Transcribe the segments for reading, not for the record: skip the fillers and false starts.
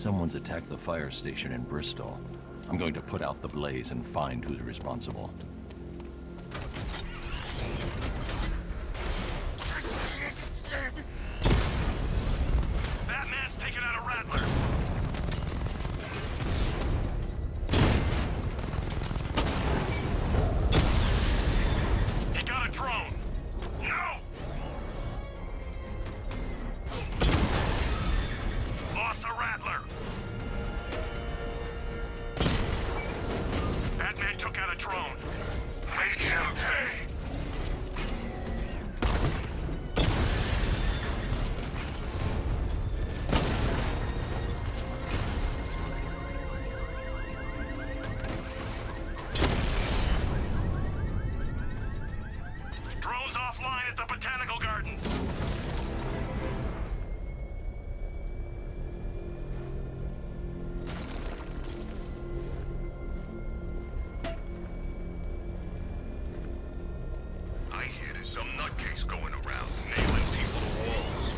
Someone's attacked the fire station in Bristol. I'm going to put out the blaze and find who's responsible. That man's taken out a rattler. He got a drone. No! Lost a rattler. That man took out a drone. Make him pay. Drone's offline at the Botanical Gardens. I hear there's some nutcase going around, nailing people to walls.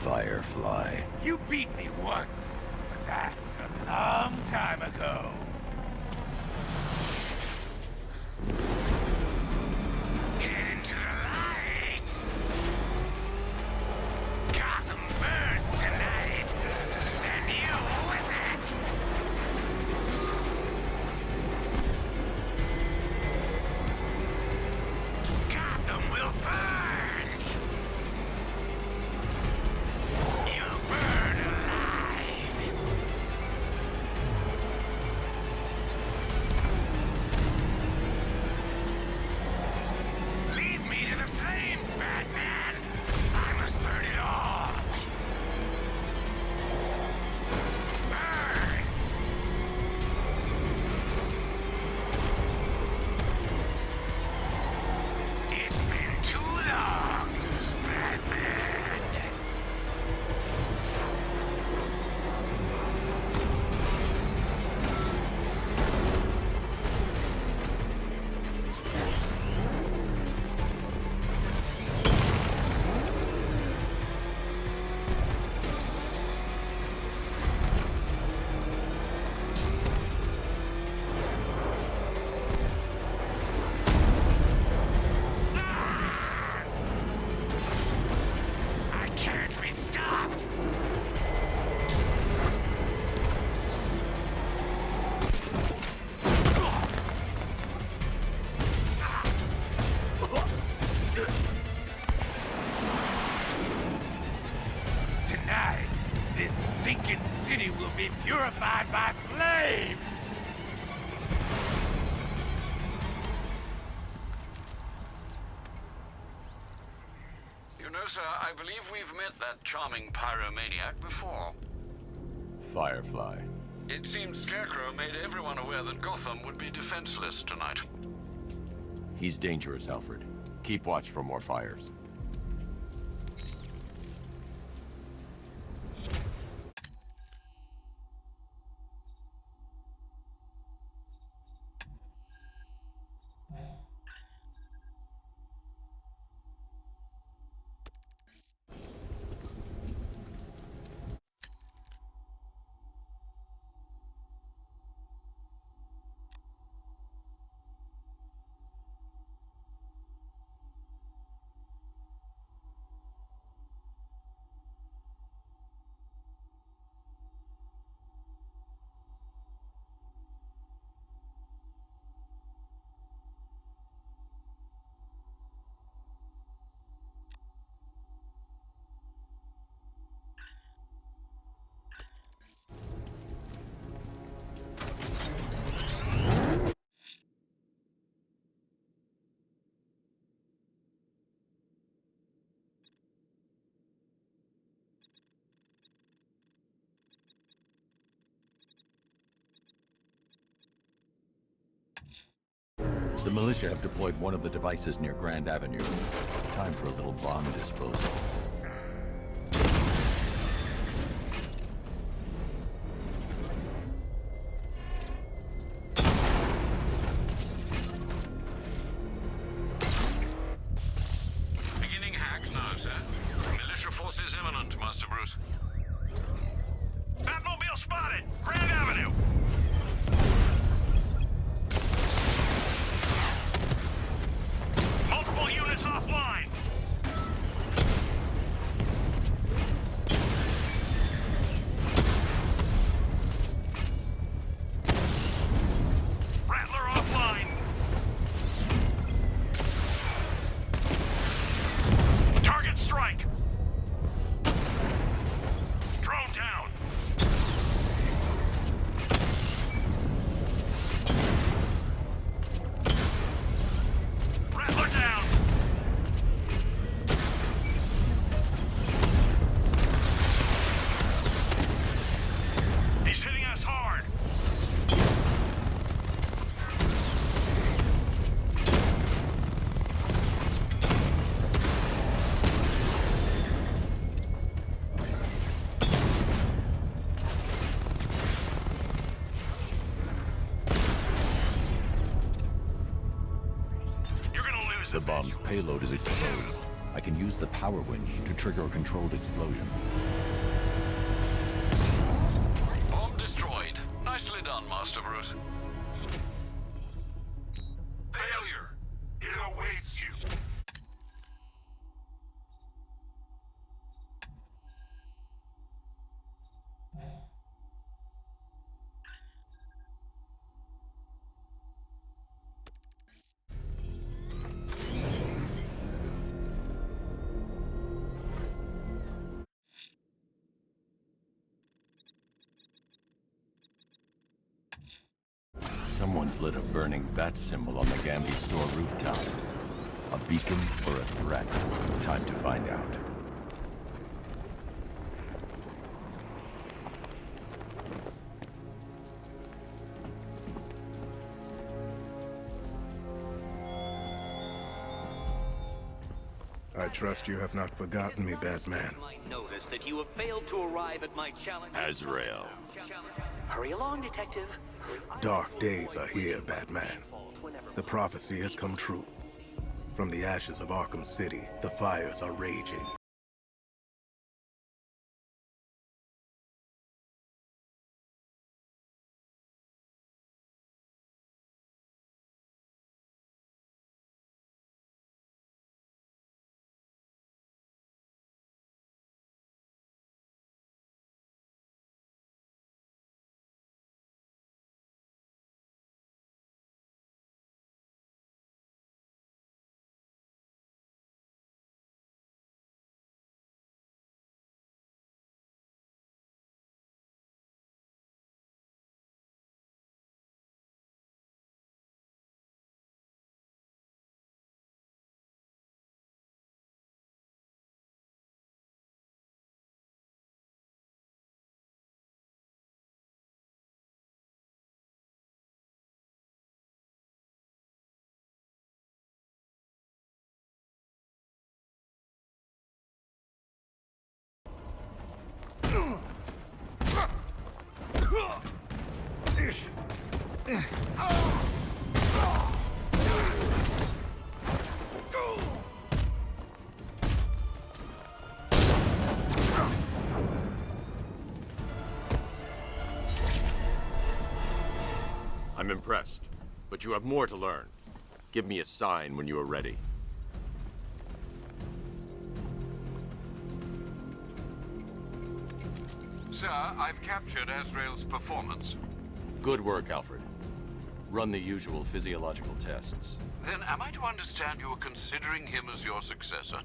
Firefly. You beat me once, but that was a long time ago. Get into the light! Gotham burns tonight, and you with it! Gotham will burn! You burn alive! Lead me to the flames, Batman! I must burn it all! Burn! It's been too long, Batman! I can't be stopped! Tonight, this stinking city will be purified by flames! You know, sir, I believe we've met that charming pyromaniac before. Firefly. It seems Scarecrow made everyone aware that Gotham would be defenseless tonight. He's dangerous, Alfred. Keep watch for more fires. The militia have deployed one of the devices near Grand Avenue. Time for a little bomb disposal. Bruce. Batmobile spotted! Grand Avenue! Multiple units offline! Rattler offline! Target strike! Drone down! Rattler down! He's hitting us hard! You're gonna lose The bomb's payload is exposed. I can use the power winch to trigger a controlled explosion. Bomb destroyed. Nicely done, Master Bruce. Failure! It awaits you! Someone's lit a burning bat symbol on the Gambi store rooftop. A beacon or a threat? Time to find out. I trust you have not forgotten me, Batman. Notice that you have failed to arrive at my challenge. Azrael. Hurry along, detective. Dark days are here, Batman. The prophecy has come true. From the ashes of Arkham City, the fires are raging. I'm impressed, but you have more to learn. Give me a sign when you are ready. Sir, I've captured Azrael's performance. Good work, Alfred. Run the usual physiological tests. Then am I to understand you are considering him as your successor?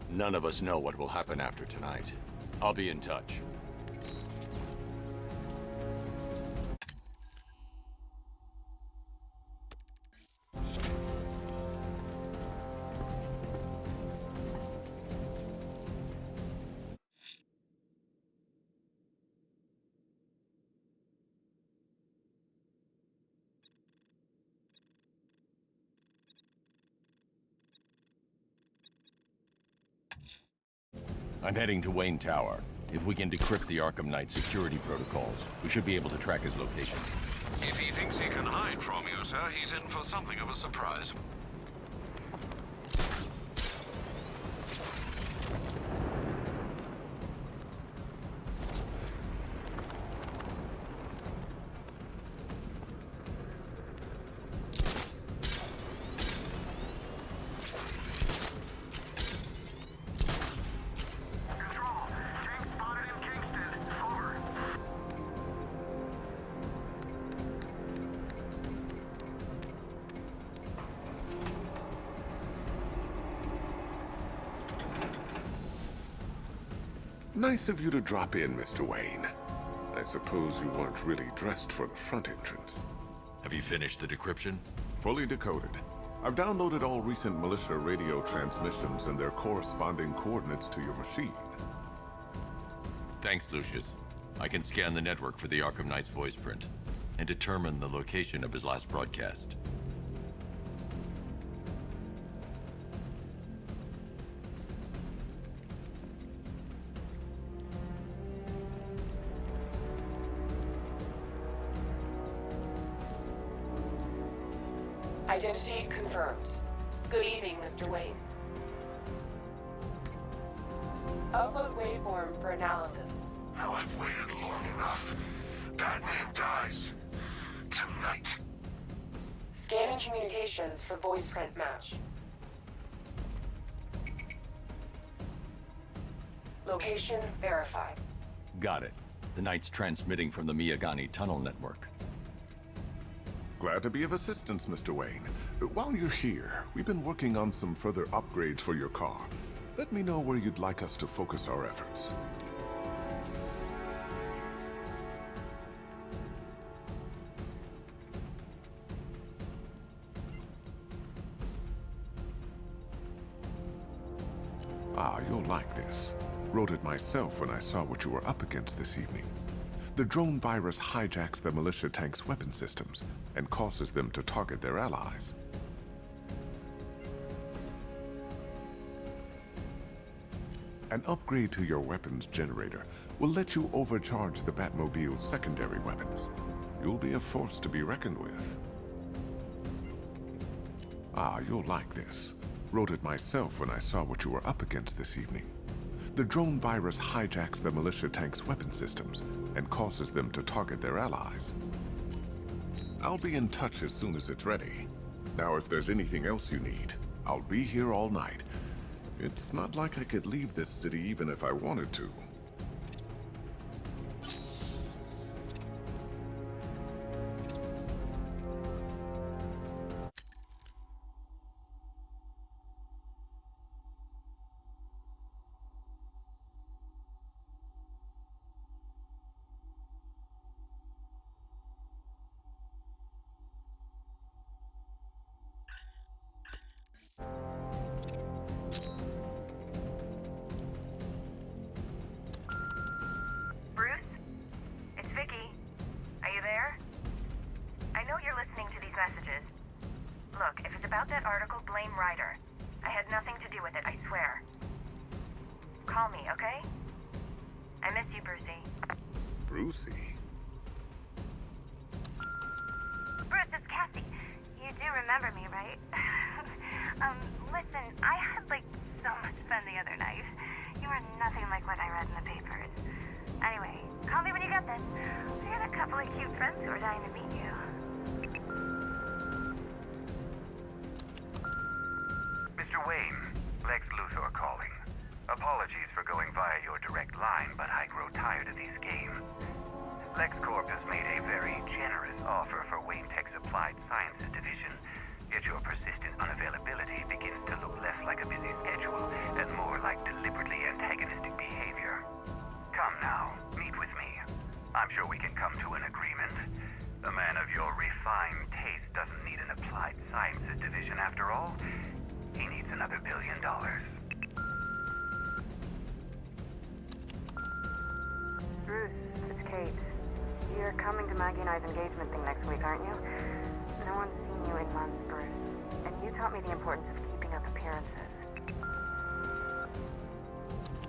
None of us know what will happen after tonight. I'll be in touch. I'm heading to Wayne Tower. If we can decrypt the Arkham Knight security protocols, we should be able to track his location. If he thinks he can hide from you, sir, he's in for something of a surprise. Nice of you to drop in, Mr. Wayne. I suppose you weren't really dressed for the front entrance. Have you finished the decryption? Fully decoded. I've downloaded all recent militia radio transmissions and their corresponding coordinates to your machine. Thanks, Lucius. I can scan the network for the Arkham Knight's voice print and determine the location of his last broadcast. Identity confirmed. Good evening, Mr. Wayne. Upload waveform for analysis. Now I've waited long enough. Batman dies. Tonight. Scanning communications for voice print match. Location verified. Got it. The Knight's transmitting from the Miyagani tunnel network. Glad to be of assistance, Mr. Wayne. While you're here, we've been working on some further upgrades for your car. Let me know where you'd like us to focus our efforts. Ah, you'll like this. Wrote it myself when I saw what you were up against this evening. The drone virus hijacks the militia tank's weapon systems and causes them to target their allies. An upgrade to your weapons generator will let you overcharge the Batmobile's secondary weapons. You'll be a force to be reckoned with. Ah, you'll like this. Wrote it myself when I saw what you were up against this evening. The drone virus hijacks the militia tank's weapon systems and causes them to target their allies. I'll be in touch as soon as it's ready. Now, if there's anything else you need, I'll be here all night. It's not like I could leave this city even if I wanted to. Engagement thing next week, aren't you? No one's seen you in months, Bruce. And you taught me the importance of keeping up appearances.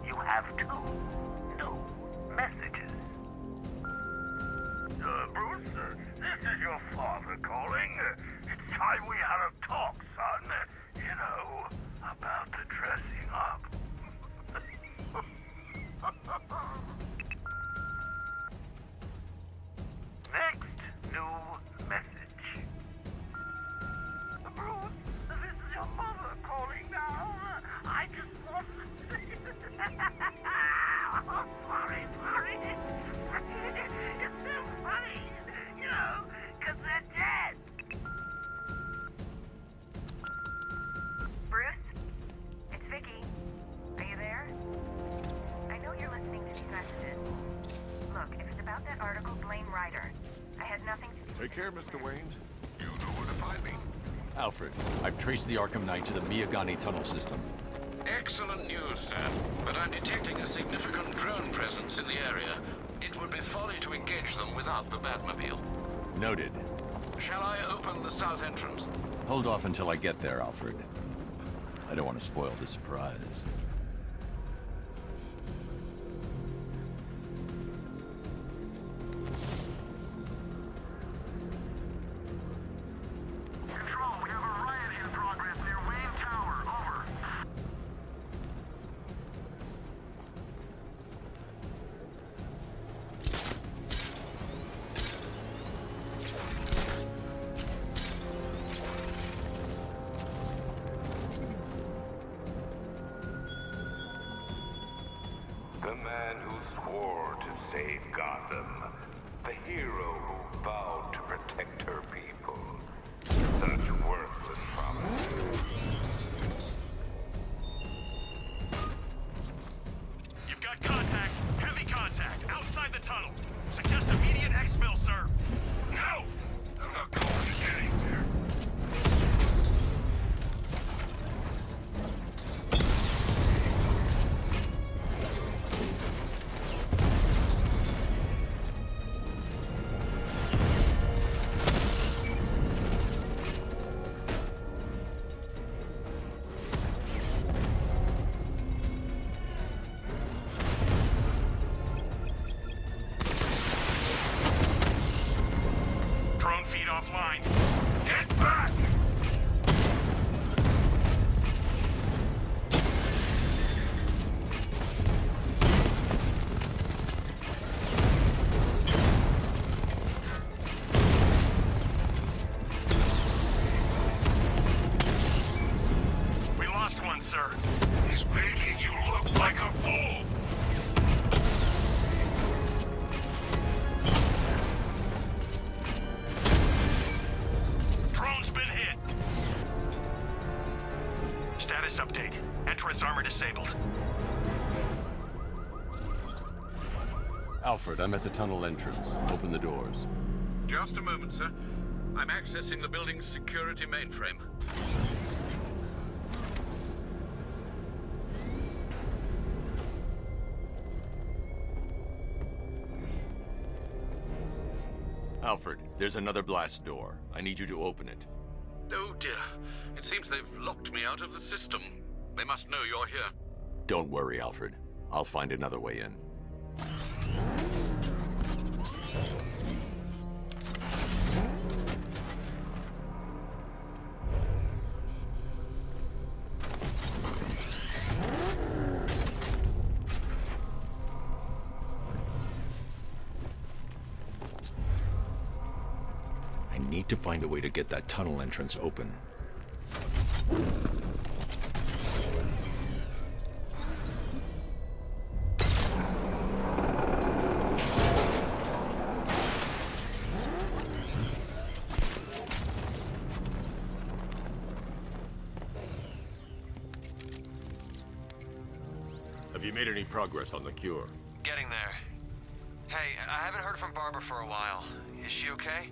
You have two new messages. Bruce, this is your father calling. It's time we had a talk, son. You know, about the dressing up. Next new message. Bruce, this is your mother calling now. I just want to say... Oh, sorry. It's so funny, you know, because they're dead. About that article, blame Ryder. I had nothing to do. Take care, Mr. Wayne. You know where to find me. Alfred, I've traced the Arkham Knight to the Miyagani tunnel system. Excellent news, sir. But I'm detecting a significant drone presence in the area. It would be folly to engage them without the Batmobile. Noted. Shall I open the south entrance? Hold off until I get there, Alfred. I don't want to spoil the surprise. Control, we have a riot in progress near Wayne Tower. Over. The man who swore to save Gotham. The hero who vowed to protect her people. Such worthless promises. You've got contact. Heavy contact. Outside the tunnel. Suggest immediate exfil, sir. No! I'm not going anywhere. Drone feed offline. Get back! We lost one, sir. He's making you look like a fool! Drone's been hit. Status update. Entrance armor disabled. Alfred, I'm at the tunnel entrance. Open the doors. Just a moment, sir. I'm accessing the building's security mainframe. Alfred, there's another blast door. I need you to open it. Oh dear. It seems they've locked me out of the system. They must know you're here. Don't worry, Alfred. I'll find another way in. I need to find a way to get that tunnel entrance open. Have you made any progress on the cure? Getting there. Hey, I haven't heard from Barbara for a while. Is she okay?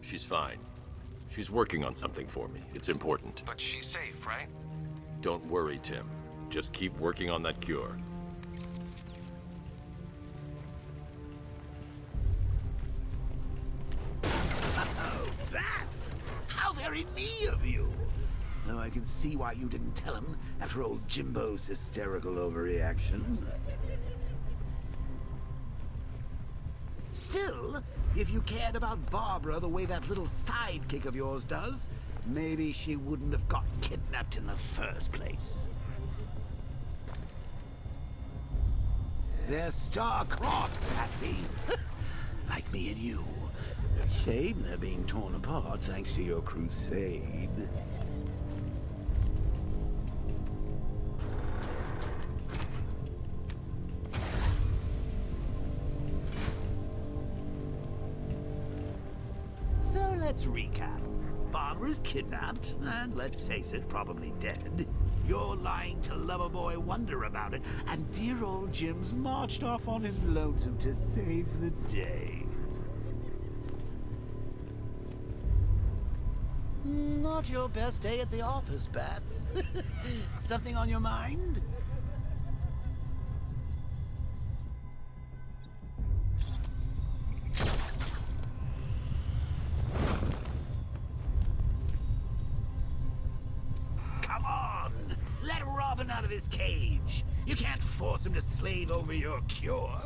She's fine. She's working on something for me. It's important. But she's safe, right? Don't worry, Tim. Just keep working on that cure. Oh, Bats! How very me of you! Though I can see why you didn't tell him after old Jimbo's hysterical overreaction. Still, if you cared about Barbara the way that little sidekick of yours does, maybe she wouldn't have got kidnapped in the first place. They're star-crossed, Patsy. Like me and you. Shame they're being torn apart thanks to your crusade. So let's recap. Barbara's kidnapped, and let's face it, probably dead. You're lying to Loverboy Wonder about it, and dear old Jim's marched off on his lonesome to save the day. Not your best day at the office, Bats. Something on your mind? Come on! Let Robin out of his cage! You can't force him to slave over your cure!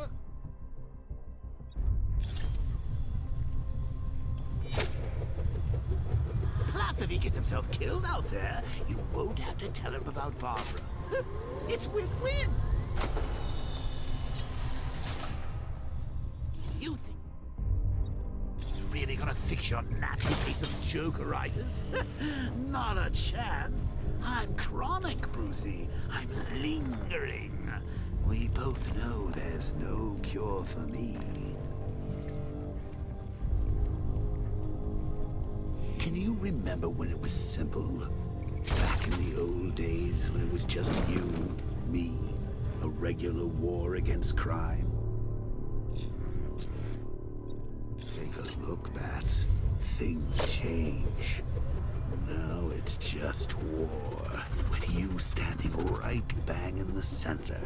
Plus, if he gets himself killed out there, you won't have to tell him about Barbara. It's win-win! You think it's really gonna fix your nasty case of Jokeritis? Not a chance. I'm chronic, Brucey. I'm lingering. We both know there's no cure for me. Can you remember when it was simple? Back in the old days when it was just you, me, a regular war against crime? Take a look, Bats. Things change. Now it's just war, with you standing right bang in the center.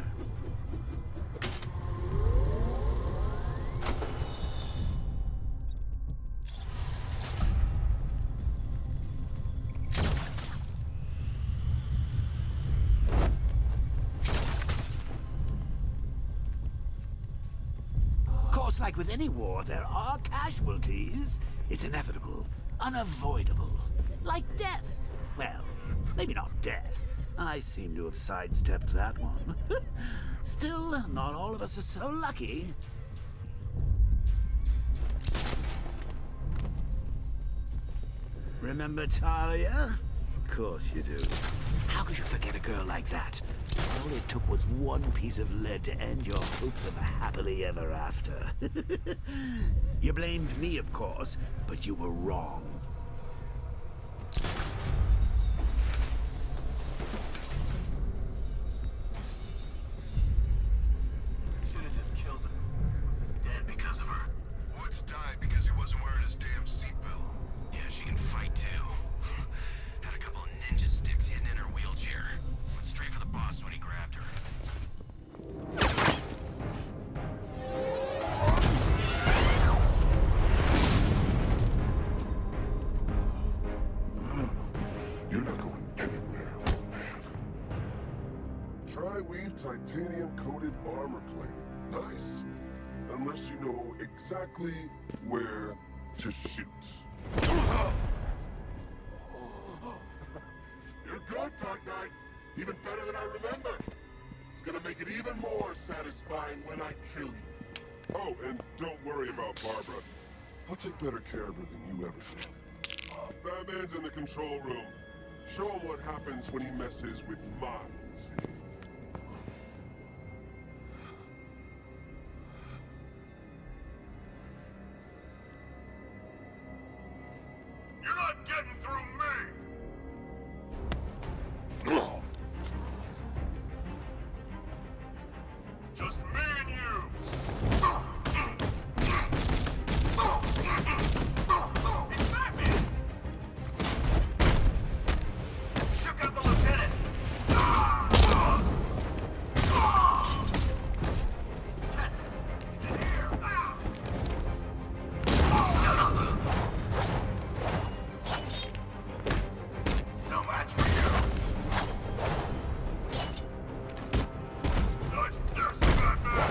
Like with any war, there are casualties. It's inevitable, unavoidable. Like death. Well, maybe not death. I seem to have sidestepped that one. Still, not all of us are so lucky. Remember Talia? Of course you do. How could you forget a girl like that? All it took was one piece of lead to end your hopes of a happily ever after. You blamed me, of course, but you were wrong. Should've just killed him. He's dead because of her. Woods died because he wasn't wearing his damn seatbelt. Yeah, she can fight too. Had a couple of ninja sticks hidden in her wheelchair. Went straight for the boss when he grabbed her. You're not going anywhere, old man. Tri-weave titanium-coated armor plate. Nice. Unless you know exactly where to shoot. You're good, Dark Knight. Even better than I remember. It's gonna make it even more satisfying when I kill you. Oh, and don't worry about Barbara. I'll take better care of her than you ever did. Batman's in the control room. Show him what happens when he messes with minds. You're not getting through me! Just me and you! It's Batman! Shook out the lieutenant! It's in here! No match for you! Dodge this, Batman!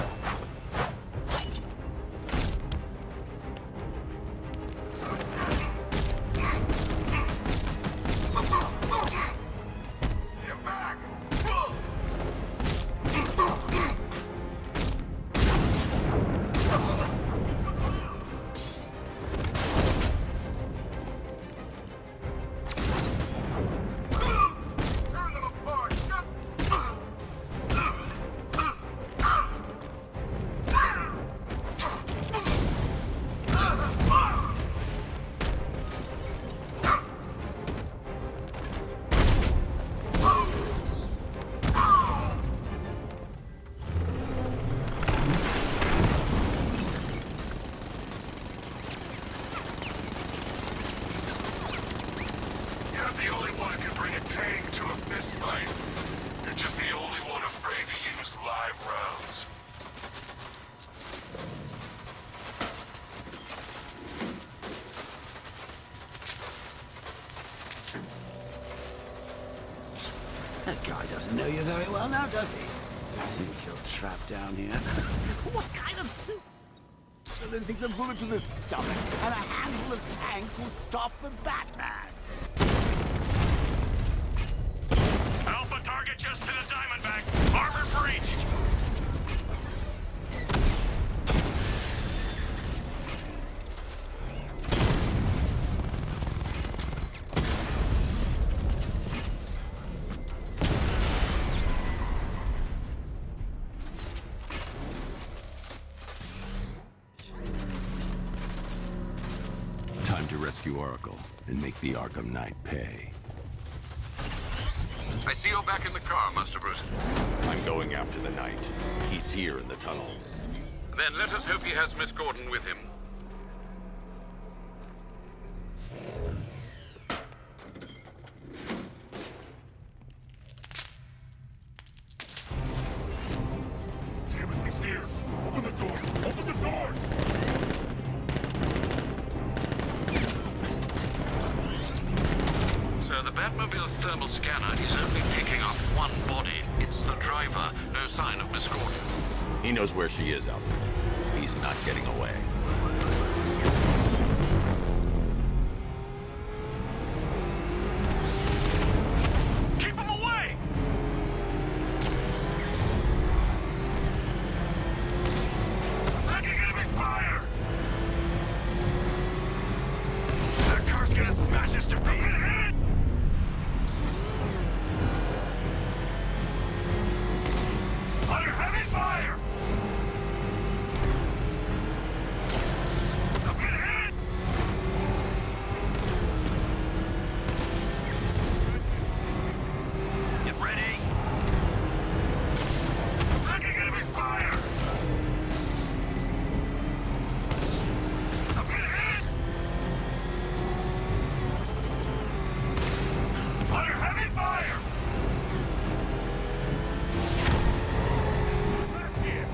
rounds. That guy doesn't know you very well now, does he? I think you're trapped down here. What kind of suit? I don't think a bullet to the stomach and a handful of tanks will stop the Batman. Alpha target just to the Diamondback. Armor breached. Time to rescue Oracle and make the Arkham Knight pay. I see you're back in the car, Master Bruce. I'm going after the Knight. He's here in the tunnel. Then let us hope he has Miss Gordon with him. Damn it, he's here! Open the door! Open the doors! Sir, the Batmobile's thermal scanner is only picking up one body. It's the driver. No sign of Miss Gordon. He knows where she is, Alfred. He's not getting away. Keep him away! Taking enemy fire! That car's gonna smash us to pieces! Under heavy fire! I'm getting hit! Get ready! Taking enemy fire! I'm getting hit! Under heavy fire! Back here!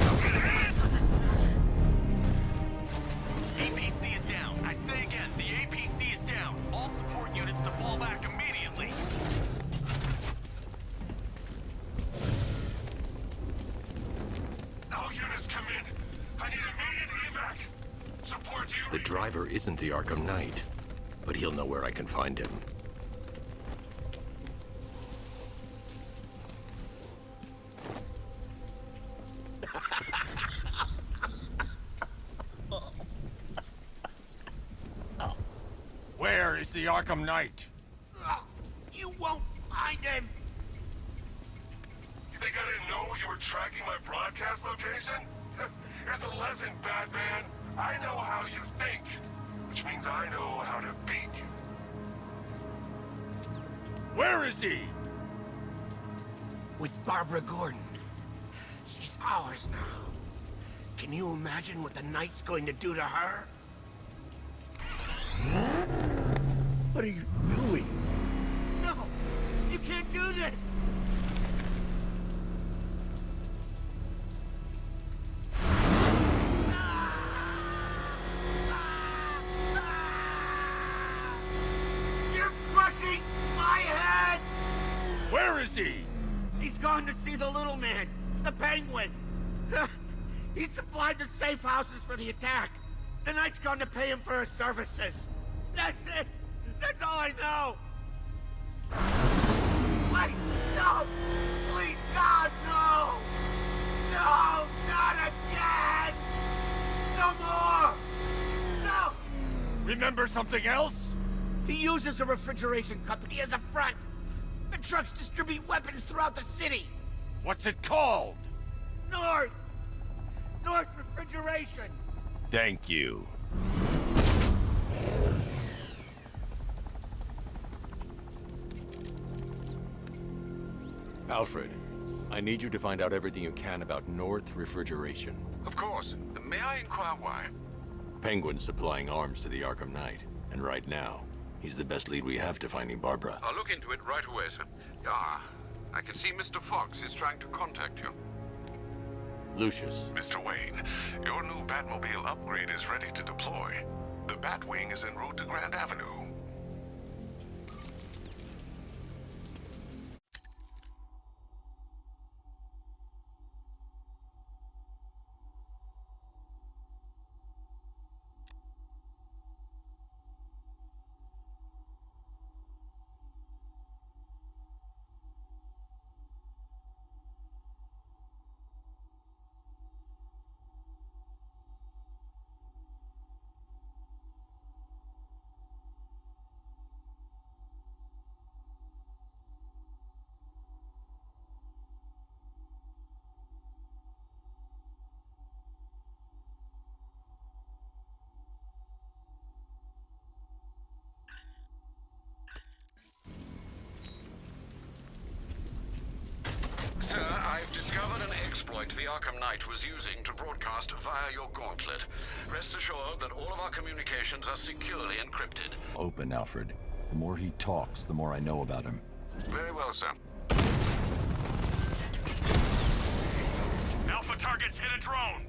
I'm getting hit! APC is down. I say again, the APC is down. All support units to fall back immediately. All units come in. I need immediate evac. Support you. The driver isn't the Arkham Knight, but he'll know where I can find him. Where is the Arkham Knight? You won't find him. You think I didn't know you were tracking my broadcast location? Here's a lesson, Batman. I know how you think, which means I know how to beat you. Where is he? With Barbara Gordon. She's ours now. Can you imagine what the Knight's going to do to her? What are you doing? No! You can't do this! You're crushing my head! Where is he? He's gone to see the little man, the Penguin. He supplied the safe houses for the attack. The Knight's gone to pay him for his services. That's it. That's all I know. Wait, no! Please, God, no! No, not again! No more! No! Remember something else? He uses a refrigeration company as a front. The trucks distribute weapons throughout the city. What's it called? North Refrigeration. Thank you. Alfred, I need you to find out everything you can about North Refrigeration. Of course. May I inquire why? Penguin's supplying arms to the Arkham Knight, And right now, he's the best lead we have to finding Barbara. I'll look into it right away, sir. Ah, I can see Mr. Fox is trying to contact you. Lucius. Mr. Wayne, your new Batmobile upgrade is ready to deploy. The Batwing is en route to Grand Avenue. Sir, I've discovered an exploit the Arkham Knight was using to broadcast via your gauntlet. Rest assured that all of our communications are securely encrypted. Open, Alfred. The more he talks, the more I know about him. Very well, sir. Alpha targets hit a drone.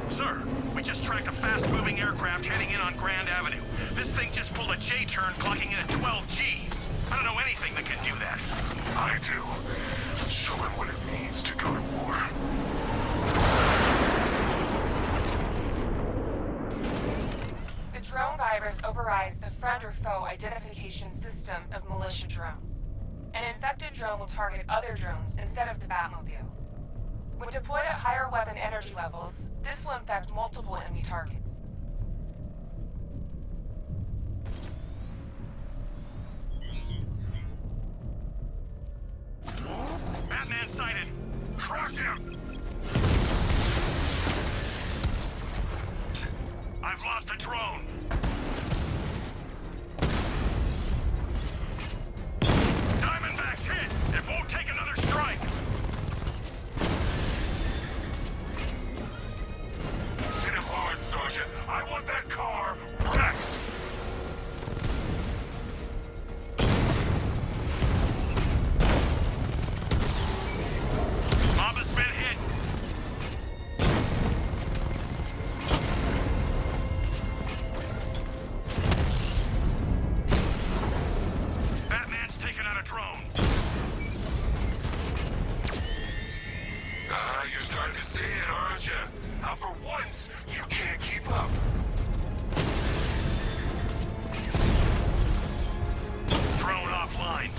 Sir, we just tracked a fast-moving aircraft heading in on Grand Avenue. This thing just pulled a J-turn, clocking in at 12 Gs. I don't know anything that can do that. I do. Show him what it means to go to war. The drone virus overrides the friend or foe identification system of militia drones. An infected drone will target other drones instead of the Batmobile. When deployed at higher weapon energy levels, this will infect multiple enemy targets. Batman sighted. Track him! I've lost the drone. Diamondback's hit. It won't take another strike. Hit him hard, Sergeant. I want that car wrecked! Mob has been hit. Batman's taken out a drone. You're starting to see it, aren't you? Now for once, you can't keep up. Drone offline.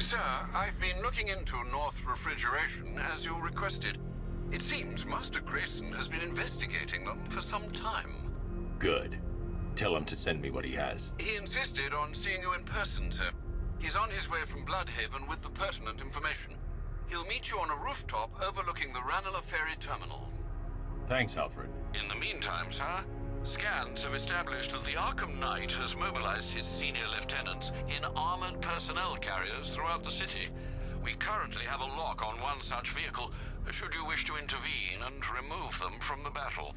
Sir, I've been looking into North Refrigeration as you requested. It seems Master Grayson has been investigating them for some time. Good. Tell him to send me what he has. He insisted on seeing you in person, sir. He's on his way from Bloodhaven with the pertinent information. He'll meet you on a rooftop overlooking the Ranelagh Ferry Terminal. Thanks, Alfred. In the meantime, sir, scans have established that the Arkham Knight has mobilized his senior lieutenants in armored personnel carriers throughout the city. We currently have a lock on one such vehicle, should you wish to intervene and remove them from the battle.